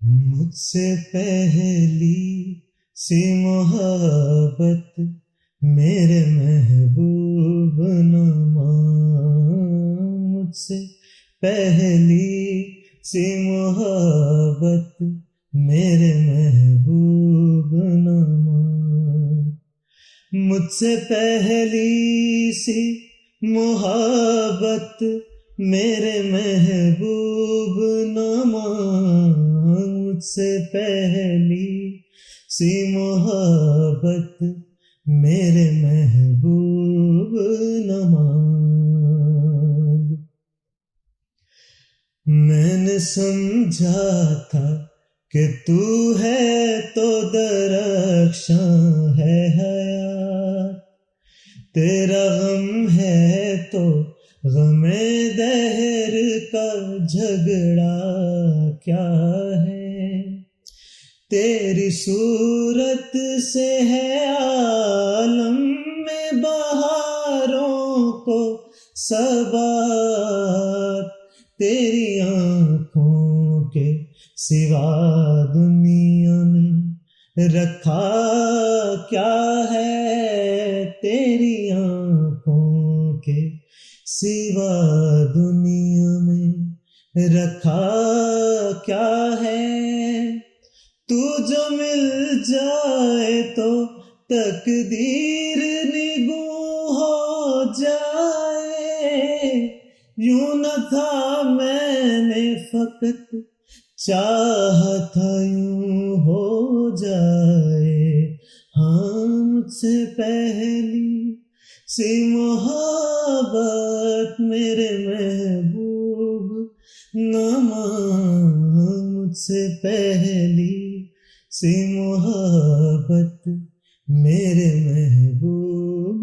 مجھ سے پہلی سی محبت میرے محبوب نہ مان، مجھ سے پہلی سی محبت میرے محبوب نہ مان، مجھ سے پہلی سی محبت میرے محبوب نہ مان، مجھ سے پہلی سی محبت میرے محبوب نہ مان۔ میں نے سمجھا تھا کہ تو ہے تو درخشاں ہے حیات، تیرا غم ہے تو غم دہر کا جھگڑا کیا ہے، تیری صورت سے ہے عالم میں بہاروں کو ثبات، تیری آنکھوں کے سوا دنیا میں رکھا کیا ہے، تیری آنکھوں کے سوا دنیا میں رکھا کیا ہے، تو جو مل جائے تو تقدیر نگوں ہو جائے، یوں نہ تھا میں نے فقط چاہا تھا یوں ہو جائے، ہاں مجھ سے پہلی سی محبت میرے محبوب نہ مان، مجھ سے پہلی سی محبت میرے محبوب